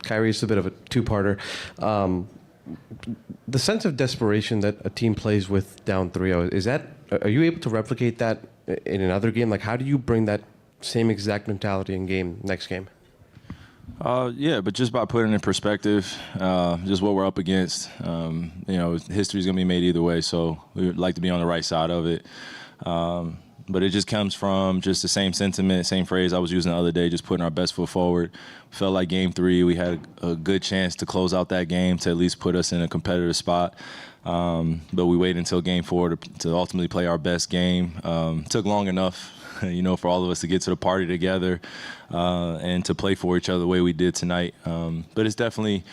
Kyrie's a bit of a two-parter. The sense of desperation that a team plays with down 3-0, are you able to replicate that in another game? Like, how do you bring that same exact mentality in next game? Yeah, but just by putting it in perspective, just what we're up against, history's going to be made either way, so we would like to be on the right side of it. But it just comes from just the same sentiment, same phrase I was using the other day, just putting our best foot forward. Felt like Game 3, we had a good chance to close out that game to at least put us in a competitive spot. But we waited until Game 4 to ultimately play our best game. Took long enough, for all of us to get to the party together and to play for each other the way we did tonight. But it's definitely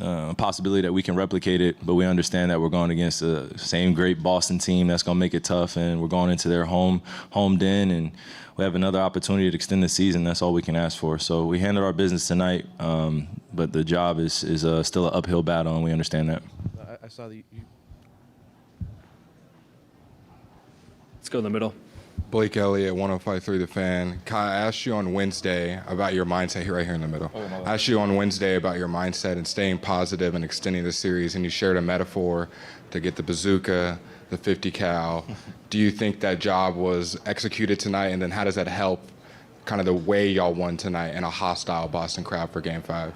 a possibility that we can replicate it, but we understand that we're going against the same great Boston team that's going to make it tough, and we're going into their home den, and we have another opportunity to extend the season. That's all we can ask for. So we handled our business tonight, but the job is still an uphill battle, and we understand that. I saw that you... Let's go in the middle. Blake Elliott, 105.3 The Fan. Kai, I asked you on Wednesday about your mindset. Right here in the middle. I asked you on Wednesday about your mindset and staying positive and extending the series, and you shared a metaphor to get the bazooka, the 50 cal. Do you think that job was executed tonight, and then how does that help kind of the way y'all won tonight in a hostile Boston crowd for Game 5?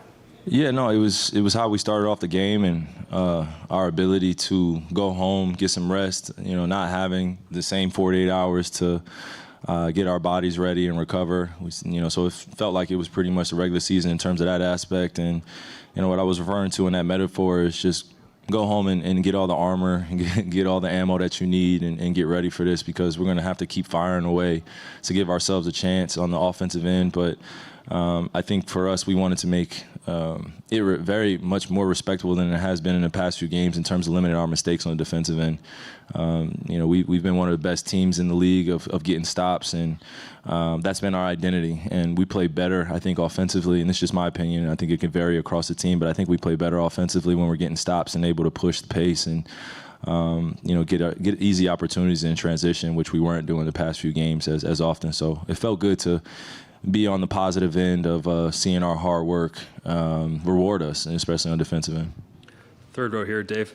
Yeah, no, it was how we started off the game, and our ability to go home, get some rest, not having the same 48 hours to get our bodies ready and recover. So it felt like it was pretty much the regular season in terms of that aspect. And, what I was referring to in that metaphor is just go home and get all the armor, and get all the ammo that you need and get ready for this, because we're going to have to keep firing away to give ourselves a chance on the offensive end. But I think for us, we wanted to make it very much more respectable than it has been in the past few games in terms of limiting our mistakes on the defensive end. We've been one of the best teams in the league of getting stops, and that's been our identity. And we play better, I think, offensively, and it's just my opinion. I think it can vary across the team, but I think we play better offensively when we're getting stops and able to push the pace and get easy opportunities in transition, which we weren't doing the past few games as often. So it felt good to be on the positive end of seeing our hard work reward us, and especially on the defensive end. Third row here, Dave.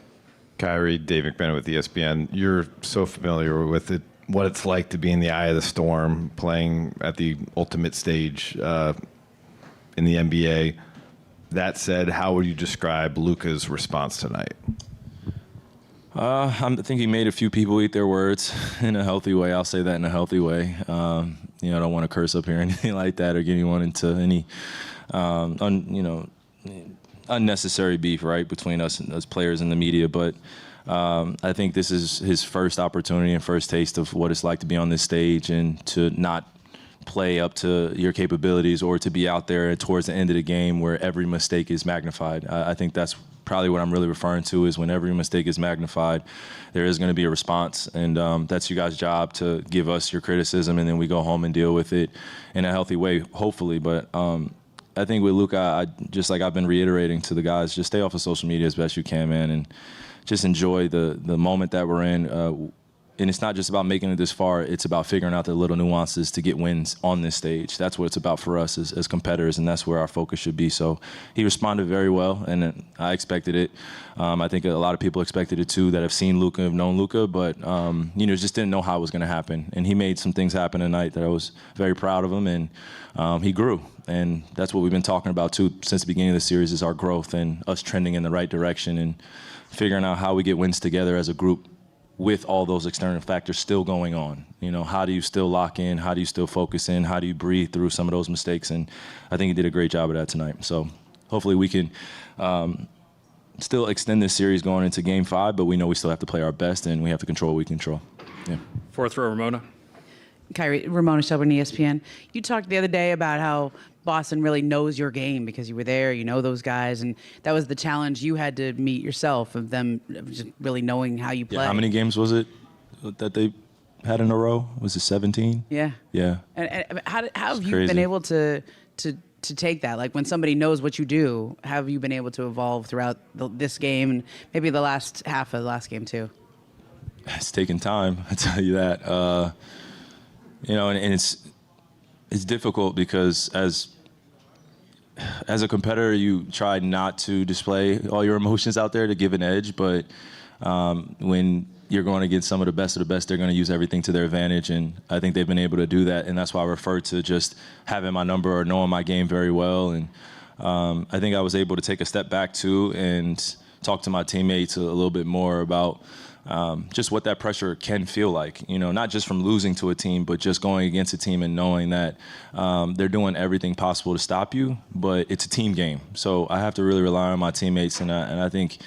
Kyrie, Dave McBennett with ESPN. You're so familiar with it, what it's like to be in the eye of the storm, playing at the ultimate stage in the NBA. That said, how would you describe Luka's response tonight? I think he made a few people eat their words in a healthy way. I'll say that in a healthy way. I don't want to curse up here or anything like that or get anyone into any, unnecessary beef, right, between us and us players and the media. But I think this is his first opportunity and first taste of what it's like to be on this stage and to not play up to your capabilities, or to be out there towards the end of the game where every mistake is magnified. I think that's probably what I'm really referring to, is when every mistake is magnified, there is going to be a response, and that's you guys' job to give us your criticism, and then we go home and deal with it in a healthy way, hopefully. But I think with Luka, just like I've been reiterating to the guys, just stay off of social media as best you can, man, and just enjoy the moment that we're in. And it's not just about making it this far. It's about figuring out the little nuances to get wins on this stage. That's what it's about for us as competitors, and that's where our focus should be. So he responded very well, and I expected it. I think a lot of people expected it too that have seen Luka, have known Luka, but just didn't know how it was going to happen. And he made some things happen tonight that I was very proud of him, and he grew. And that's what we've been talking about too since the beginning of the series, is our growth and us trending in the right direction and figuring out how we get wins together as a group, with all those external factors still going on. How do you still lock in? How do you still focus in? How do you breathe through some of those mistakes? And I think he did a great job of that tonight. So hopefully we can still extend this series going into Game 5, but we know we still have to play our best, and we have to control what we control. Yeah. Fourth row, Ramona. Kyrie, Ramona Shelburne, ESPN. You talked the other day about how Boston really knows your game because you were there, you know those guys, and that was the challenge you had to meet yourself, of them just really knowing how you play. Yeah, how many games was it that they had in a row? Was it 17? Yeah. Yeah. And how have you been able to take that? Like, when somebody knows what you do, how have you been able to evolve throughout this game and maybe the last half of the last game too? It's taken time, I tell you that. And it's difficult because as as a competitor, you try not to display all your emotions out there to give an edge, but when you're going against some of the best, they're going to use everything to their advantage, and I think they've been able to do that, and that's why I refer to just having my number or knowing my game very well. And I think I was able to take a step back too and talk to my teammates a little bit more about just what that pressure can feel like, not just from losing to a team, but just going against a team and knowing that they're doing everything possible to stop you, but it's a team game. So I have to really rely on my teammates, and I think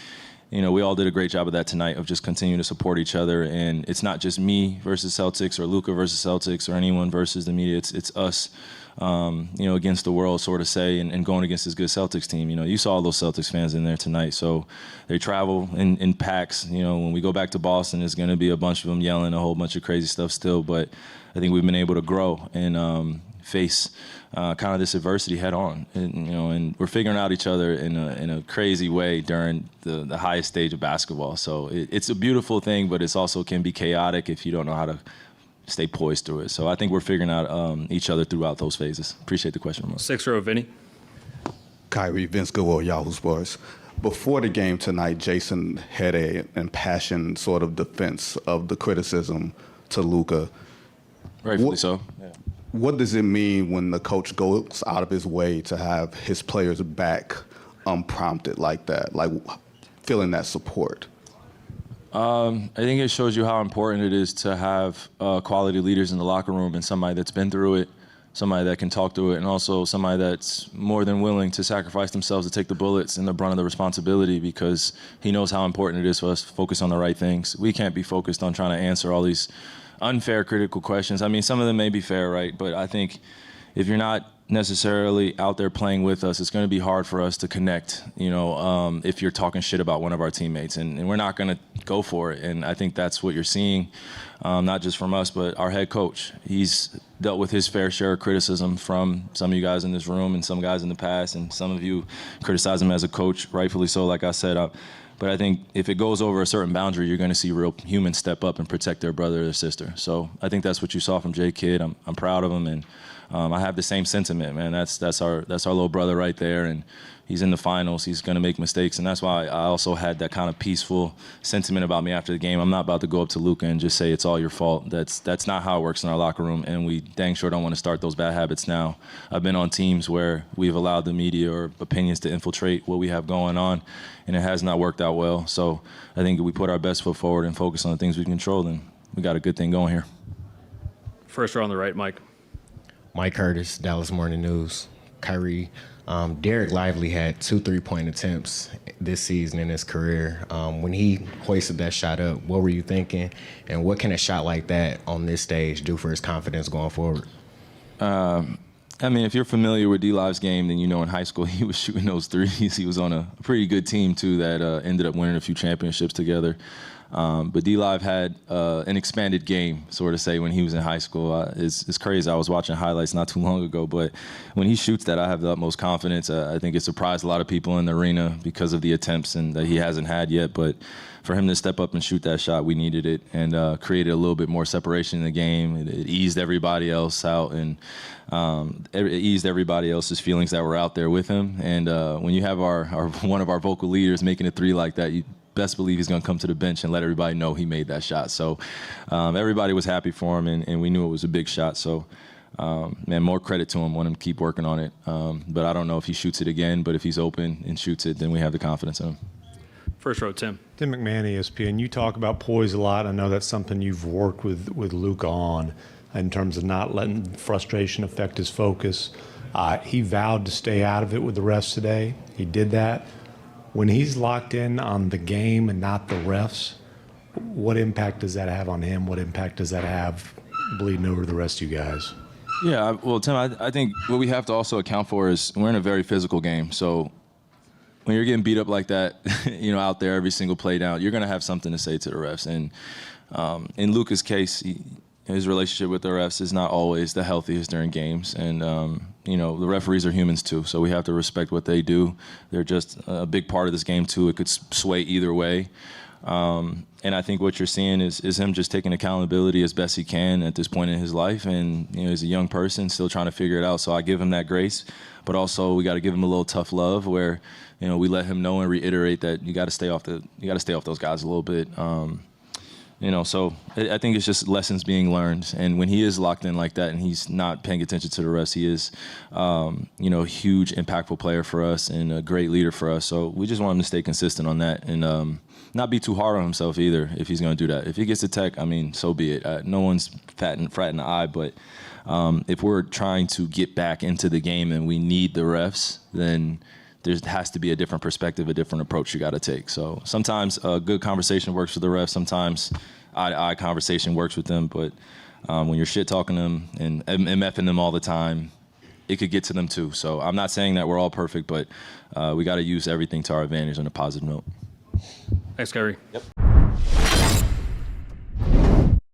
we all did a great job of that tonight, of just continuing to support each other. And it's not just me versus Celtics or Luka versus Celtics or anyone versus the media. It's us, against the world, sort of say, and going against this good Celtics team. You saw all those Celtics fans in there tonight. So they travel in packs. When we go back to Boston, there's going to be a bunch of them yelling a whole bunch of crazy stuff still. But I think we've been able to grow and face kind of this adversity head on, and we're figuring out each other in a crazy way during the highest stage of basketball. So it's a beautiful thing, but it's also can be chaotic if you don't know how to stay poised through it. So I think we're figuring out each other throughout those phases. Appreciate the question, Ramon. 6th row, Vinny. Kyrie, Vince Goodwill, Yahoo Sports. Before the game tonight, Jason had an impassioned sort of defense of the criticism to Luka. Rightfully so. Yeah. What does it mean when the coach goes out of his way to have his players back unprompted like that, like feeling that support? I think it shows you how important it is to have quality leaders in the locker room, and somebody that's been through it, somebody that can talk through it, and also somebody that's more than willing to sacrifice themselves to take the bullets and the brunt of the responsibility, because he knows how important it is for us to focus on the right things. We can't be focused on trying to answer all these unfair critical questions. I mean, some of them may be fair, right? But I think if you're not necessarily out there playing with us, it's going to be hard for us to connect, if you're talking shit about one of our teammates. And we're not going to go for it. And I think that's what you're seeing, not just from us, but our head coach. He's dealt with his fair share of criticism from some of you guys in this room and some guys in the past, and some of you criticize him as a coach, rightfully so, like I said. But I think if it goes over a certain boundary, you're going to see real humans step up and protect their brother or their sister. So I think that's what you saw from J. Kidd. I'm proud of him, and I have the same sentiment, man. That's our little brother right there, and he's in the finals. He's going to make mistakes, and that's why I also had that kind of peaceful sentiment about me after the game. I'm not about to go up to Luka and just say it's all your fault. That's not how it works in our locker room, and we dang sure don't want to start those bad habits now. I've been on teams where we've allowed the media or opinions to infiltrate what we have going on, and it has not worked out well. So I think if we put our best foot forward and focus on the things we control, then we got a good thing going here. 1st row on the right, Mike. Mike Curtis, Dallas Morning News. Kyrie, Derek Lively had 2 3-point attempts this season in his career. When he hoisted that shot up, what were you thinking? And what can a shot like that on this stage do for his confidence going forward? I mean, if you're familiar with D-Live's game, then in high school he was shooting those threes. He was on a pretty good team, too, that ended up winning a few championships together. But D-Live had an expanded game, sort of say, when he was in high school. It's crazy. I was watching highlights not too long ago, but when he shoots that, I have the utmost confidence. I think it surprised a lot of people in the arena because of the attempts and that he hasn't had yet. But for him to step up and shoot that shot, we needed it, and created a little bit more separation in the game. It eased everybody else out, and it eased everybody else's feelings that were out there with him. And when you have our one of our vocal leaders making a three like that, you best believe he's going to come to the bench and let everybody know he made that shot. So everybody was happy for him, and we knew it was a big shot. So, man, more credit to him. Want him to keep working on it. But I don't know if he shoots it again, but if he's open and shoots it, then we have the confidence in him. 1st row, Tim. Tim McMahon, ESPN. You talk about poise a lot. I know that's something you've worked with Luka on in terms of not letting frustration affect his focus. He vowed to stay out of it with the refs today. He did that. When he's locked in on the game and not the refs, what impact does that have on him? What impact does that have bleeding over to the rest of you guys? Yeah, well, Tim, I think what we have to also account for is we're in a very physical game. So when you're getting beat up like that, out there every single play down, you're going to have something to say to the refs. And in Luka's case, his relationship with the refs is not always the healthiest during games. And, the referees are humans too, so we have to respect what they do. They're just a big part of this game too. It could sway either way. And I think what you're seeing is him just taking accountability as best he can at this point in his life. And, he's a young person still trying to figure it out. So I give him that grace. But also we got to give him a little tough love where, we let him know and reiterate that you got to stay off those guys a little bit. So I think it's just lessons being learned. And when he is locked in like that and he's not paying attention to the refs, he is, a huge, impactful player for us and a great leader for us. So we just want him to stay consistent on that and not be too hard on himself either if he's going to do that. If he gets a tech, so be it. No one's fratting the eye, but if we're trying to get back into the game and we need the refs, then there has to be a different perspective, a different approach you got to take. So sometimes a good conversation works with the refs. Sometimes eye-to-eye conversation works with them. But when you're shit-talking them and MFing them all the time, it could get to them too. So I'm not saying that we're all perfect, but we got to use everything to our advantage on a positive note. Thanks, Kyrie. Yep.